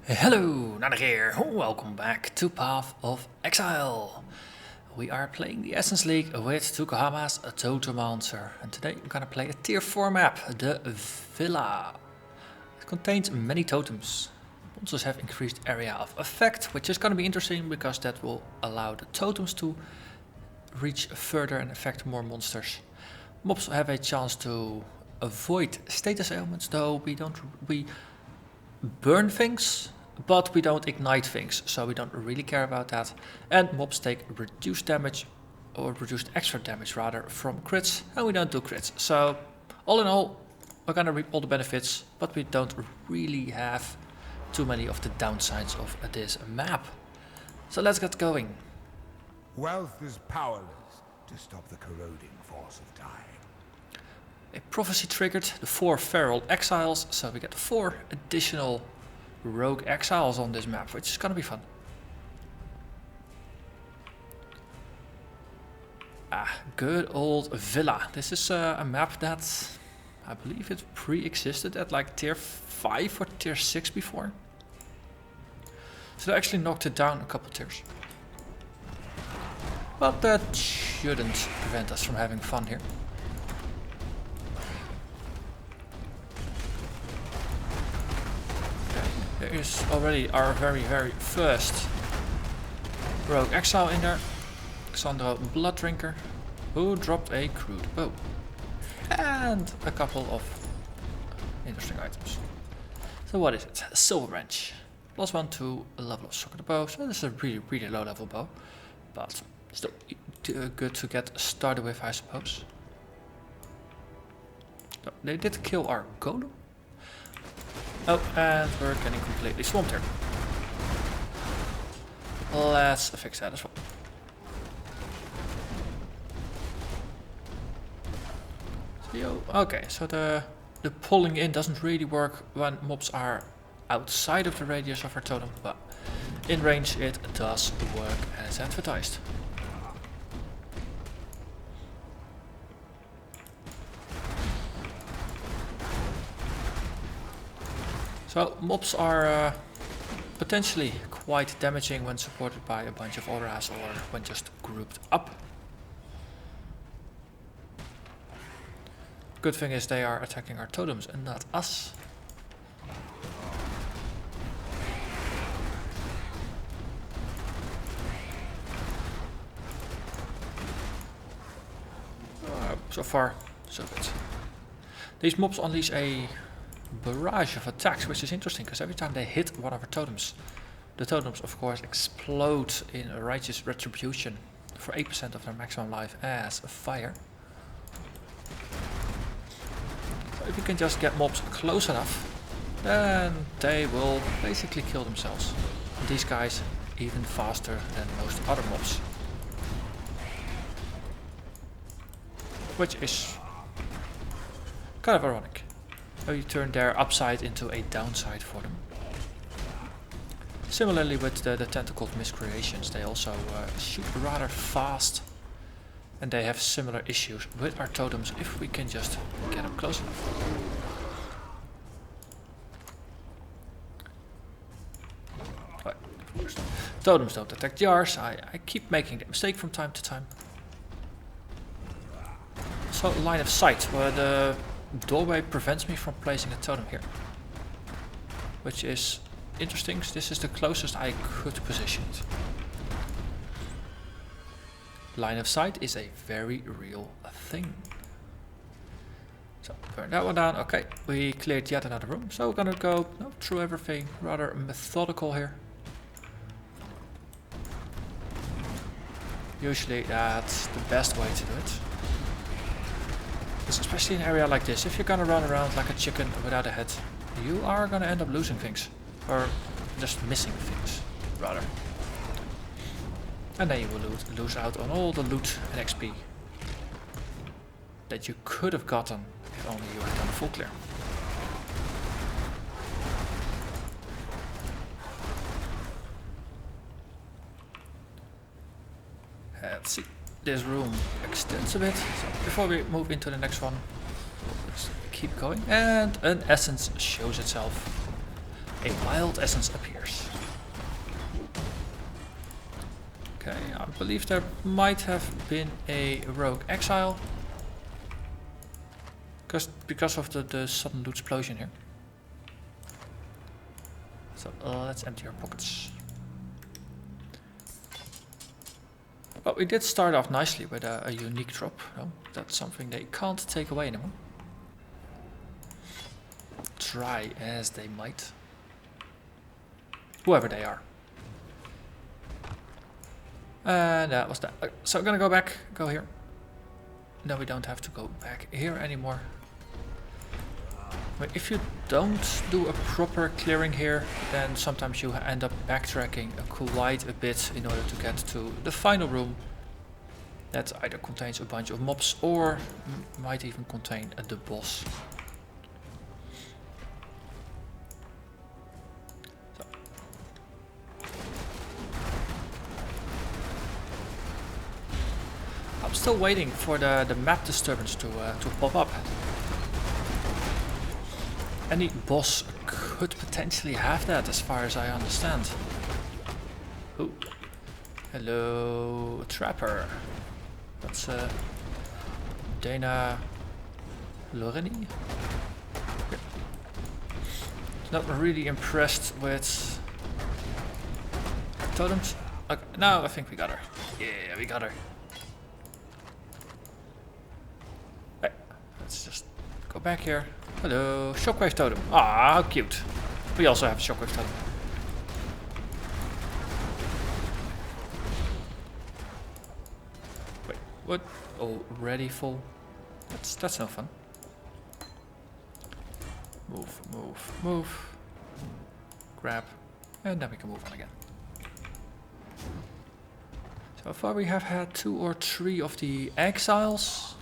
Hello, Narnach here. Welcome back to Path of Exile. We are playing the Essence League with Tukohama's Totemancer. And today we're gonna play a tier 4 map, the Villa. It contains many totems. Monsters have increased area of effect, which is gonna be interesting because that will allow the totems to reach further and affect more monsters. Mobs have a chance to avoid status ailments, though we burn things, but we don't ignite things, so we don't really care about that. And mobs take reduced damage, or reduced extra damage rather, from crits, and we don't do crits. So all in all, we're gonna reap all the benefits, but we don't really have too many of the downsides of this map. So let's get going. Wealth is powerless to stop the corroding force of time. A prophecy triggered the 4 Herald exiles, so we get 4 additional rogue exiles on this map, which is gonna be fun. Good old Villa. This is a map that I believe it pre-existed at like tier 5 or tier 6 before. So they actually knocked it down a couple tiers. But that shouldn't prevent us from having fun here. There is already our very first rogue exile in there, Xandro Blood Drinker, who dropped a crude bow and a couple of interesting items. So what is it? A silver wrench, +1 to a level of shock of the bow. So this is a really low level bow, but still good to get started with, I suppose. So they did kill our golem. Oh, and we're getting completely swamped here. Let's fix that as well. So, okay, so the pulling in doesn't really work when mobs are outside of the radius of our totem, but in range it does work as advertised. So mobs are potentially quite damaging when supported by a bunch of auras or when just grouped up. Good thing is they are attacking our totems and not us. So far, so good. These mobs unleash a barrage of attacks, which is interesting because every time they hit one of our totems, the totems of course explode in a righteous retribution for 8% of their maximum life as a fire. So if you can just get mobs close enough, then they will basically kill themselves. And these guys even faster than most other mobs, which is kind of ironic. You turn their upside into a downside for them. Similarly with the tentacled miscreations, they also shoot rather fast, and they have similar issues with our totems if we can just get them close enough. Right, of course. Totems don't detect jars. I keep making that mistake from time to time. So line of sight, where the doorway prevents me from placing a totem here, which is interesting. This is the closest I could position it. Line of sight is a very real thing. So burn that one down. Okay, we cleared yet another room, so we're gonna go through everything rather methodical here. Usually that's the best way to do it. Especially in an area like this, if you're gonna run around like a chicken without a head, you are gonna end up losing things. Or just missing things, rather. And then you will lose out on all the loot and XP that you could have gotten if only you had done a full clear. Let's see. This room extends a bit, so before we move into the next one, let's keep going. And an essence shows itself. a wild essence appears. Okay, I believe there might have been a rogue exile. Because of the sudden loot explosion here. So let's empty our pockets. Well, we did start off nicely with a unique drop. No, that's something they can't take away anymore. Try as they might. Whoever they are. And that was that. So I'm gonna go back, go here. No, we don't have to go back here anymore. But if you don't do a proper clearing here, then sometimes you end up backtracking quite a bit in order to get to the final room. That either contains a bunch of mobs or might even contain the boss. So. I'm still waiting for the map disturbance to pop up. Any boss could potentially have that, as far as I understand. Ooh. Hello, Trapper. That's Dana Loreni. Okay. Not really impressed with totems. Okay, now I think we got her. Yeah, we got her. Hey, let's just go back here. Hello, Shockwave Totem. Ah, how cute. We also have a Shockwave Totem. Wait, what? Already full? That's no fun. Move, move, move. Grab. And then we can move on again. So far we have had 2 or 3 of the exiles.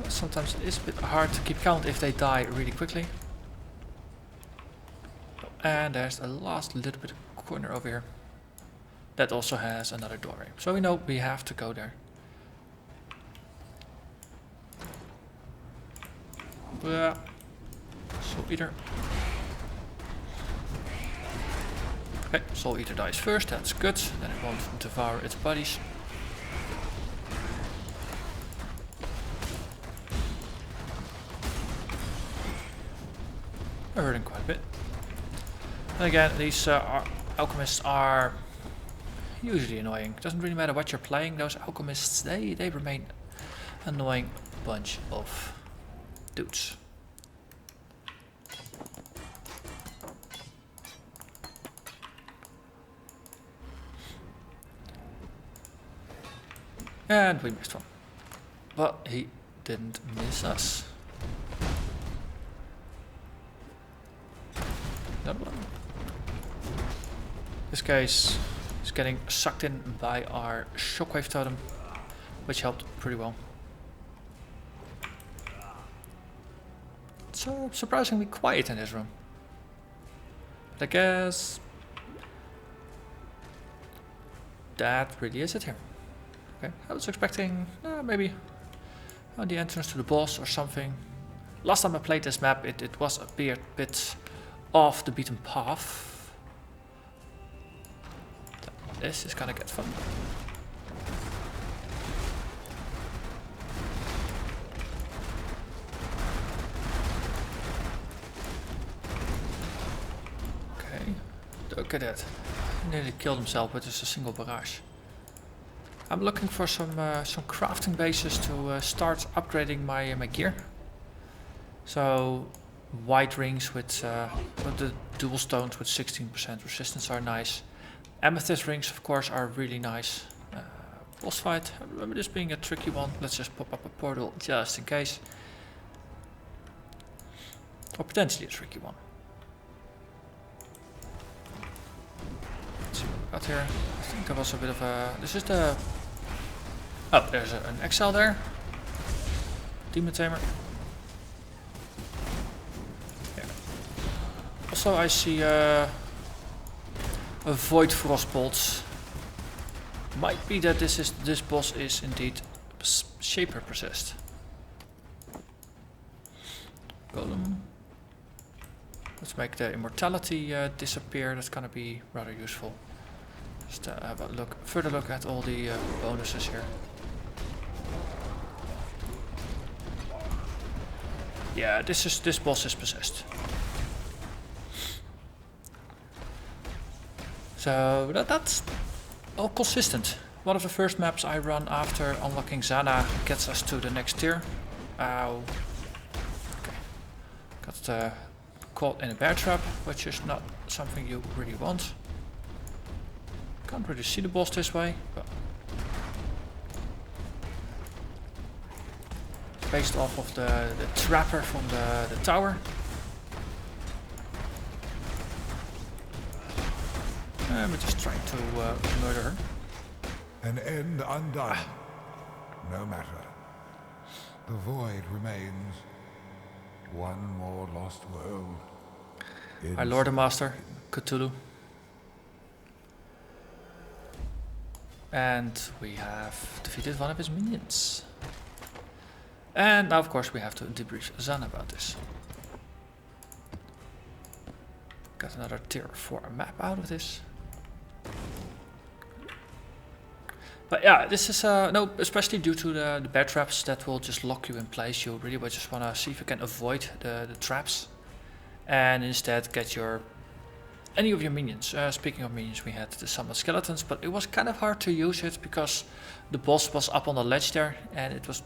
Sometimes it is a bit hard to keep count if they die really quickly. And there's the last little bit of corner over here. That also has another doorway. So we know we have to go there. Yeah. Soul Eater. Okay, Soul Eater dies first, that's good. Then it won't devour its bodies. We're hurting quite a bit. And again, these alchemists are usually annoying. Doesn't really matter what you're playing, those alchemists, they remain annoying bunch of dudes. And we missed one. But he didn't miss us. Another one. This guy is getting sucked in by our Shockwave Totem, which helped pretty well. It's surprisingly quiet in this room. But I guess that really is it here. Okay, I was expecting maybe on the entrance to the boss or something. Last time I played this map, it was a bit off the beaten path. This is gonna get fun. Okay, look at that. He nearly killed himself with just a single barrage. I'm looking for some crafting bases to start upgrading my gear. So white rings with the dual stones with 16% resistance are nice. Amethyst rings, of course, are really nice. Boss fight, I remember this being a tricky one. Let's just pop up a portal just in case. Or potentially a tricky one. Let's see what we got here. I think there was a bit of a... This is the... Oh, there's an exile there. Demon Tamer. Yeah. Also, I see a Void Frostbolt. Might be that this boss is indeed Shaper possessed. Golem. Let's make the immortality disappear. That's gonna be rather useful. Just have a further look at all the bonuses here. Yeah, this boss is possessed. So that's all consistent. One of the first maps I run after unlocking Zana gets us to the next tier. Ow. Okay. Got caught in a bear trap, which is not something you really want. Can't really see the boss this way, but it's based off of the trapper from the tower. We're just trying to murder her. An end undone. No matter. The void remains. One more lost world. Our Lord and Master, Cthulhu. And we have defeated one of his minions. And now of course we have to debrief Zan about this. Got another tier 4 map out of this. But yeah, this is no, especially due to the bear traps that will just lock you in place. You really just want to see if you can avoid the traps, and instead get any of your minions. Speaking of minions, we had the summon skeletons, but it was kind of hard to use it because the boss was up on the ledge there, and it was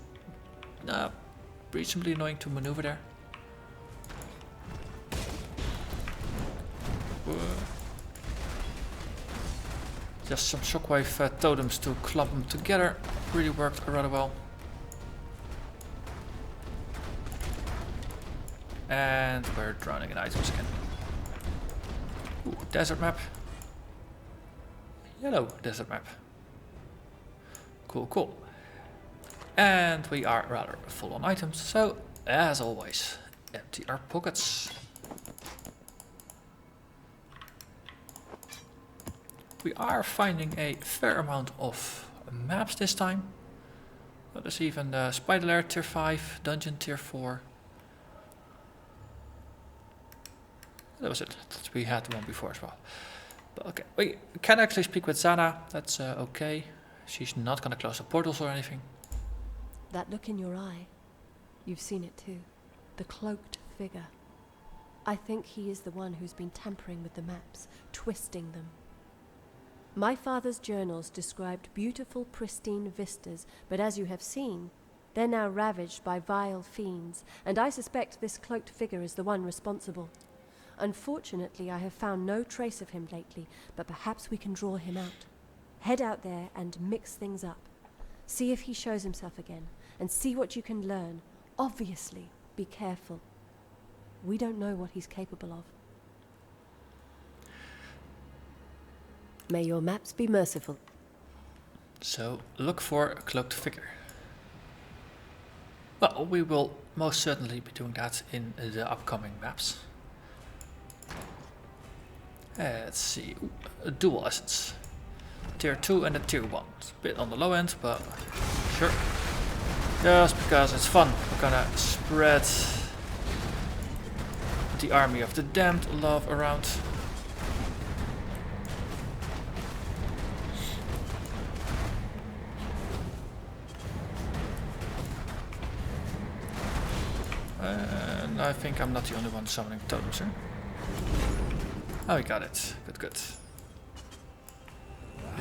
reasonably annoying to maneuver there. Just some Shockwave Totems to club them together really worked rather well. And we're drowning in items again. Ooh, desert map. Yellow desert map. Cool, cool. And we are rather full on items, so as always, empty our pockets. We are finding a fair amount of maps this time. So there's even the Spider Lair tier 5, Dungeon tier 4. That was it. We had one before as well. But okay, we can actually speak with Zana. That's okay. She's not gonna close the portals or anything. That look in your eye, you've seen it too. The cloaked figure. I think he is the one who's been tampering with the maps, twisting them. My father's journals described beautiful, pristine vistas, but as you have seen, they're now ravaged by vile fiends, and I suspect this cloaked figure is the one responsible. Unfortunately, I have found no trace of him lately, but perhaps we can draw him out. Head out there and mix things up. See if he shows himself again, and see what you can learn. Obviously, be careful. We don't know what he's capable of. May your maps be merciful. So, look for a cloaked figure. Well, we will most certainly be doing that in the upcoming maps. Let's see. Ooh, a dual essence. Tier 2 and a tier 1. It's a bit on the low end, but sure. Just because it's fun. We're gonna spread the army of the damned love around. And I think I'm not the only one summoning Totemancer. Oh, we got it. Good, good.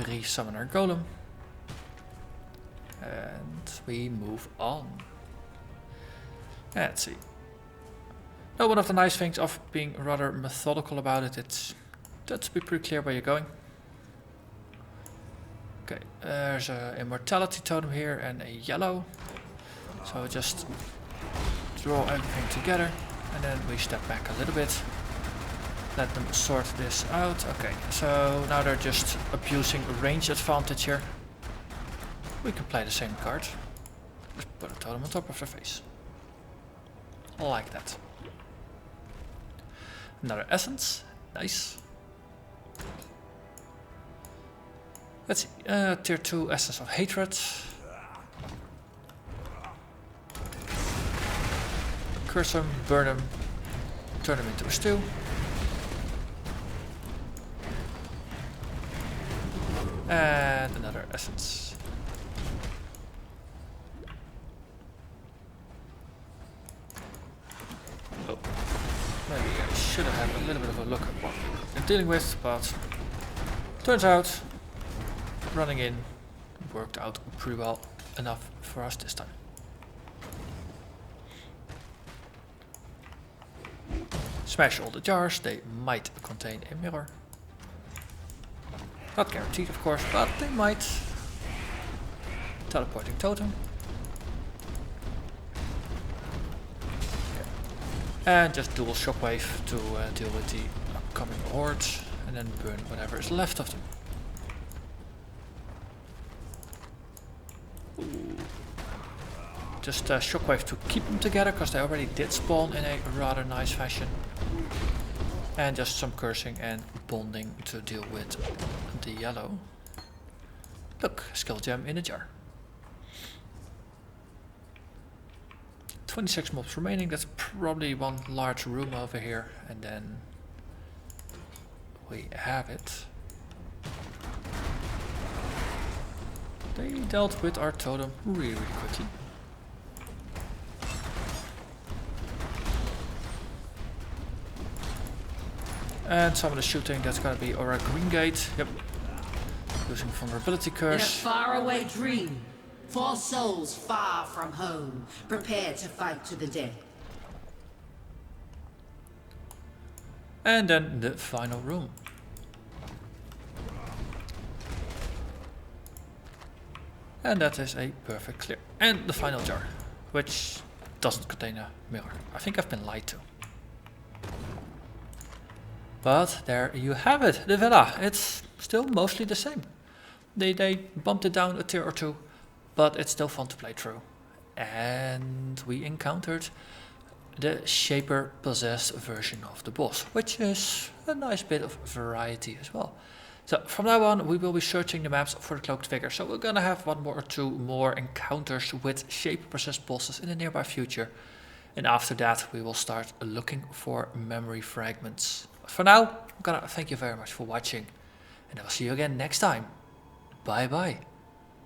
Re-summon our golem. And we move on. Let's see. Now, one of the nice things of being rather methodical about it, it's to be pretty clear where you're going. Okay, there's an immortality totem here and a yellow. So just draw everything together and then we step back a little bit. Let them sort this out. Okay, so now they're just abusing range advantage here. We can play the same card. Just put a totem on top of their face. Like that. Another essence. Nice. Let's see. Tier 2 Essence of Hatred. Curse them, burn them, turn them into a stew. And another essence. Oh, maybe I should have had a little bit of a look at what we're dealing with, but turns out running in worked out pretty well enough for us this time. Smash all the jars, they might contain a mirror. Not guaranteed of course, but they might. Teleporting totem. And just dual shockwave to deal with the upcoming hordes and then burn whatever is left of them. Ooh. Just shockwave to keep them together because they already did spawn in a rather nice fashion. And just some cursing and bonding to deal with the yellow. Look, skill gem in a jar. 26 mobs remaining, that's probably one large room over here, and then we have it. They dealt with our totem really quickly. And some of the shooting, that's gonna be our green gate. Yep. Losing vulnerability curse. In a faraway dream, 4 souls far from home, prepare to fight to the death. And then the final room. And that is a perfect clear. And the final jar, which doesn't contain a mirror. I think I've been lied to. But there you have it, the villa. It's still mostly the same. They bumped it down a tier or two, but it's still fun to play through. And we encountered the Shaper possessed version of the boss, which is a nice bit of variety as well. So from now on we will be searching the maps for the cloaked figure, so we're gonna have 1 or 2 more encounters with Shaper possessed bosses in the nearby future. And after that we will start looking for memory fragments. But for now, I'm gonna thank you very much for watching, and I will see you again next time. Bye bye.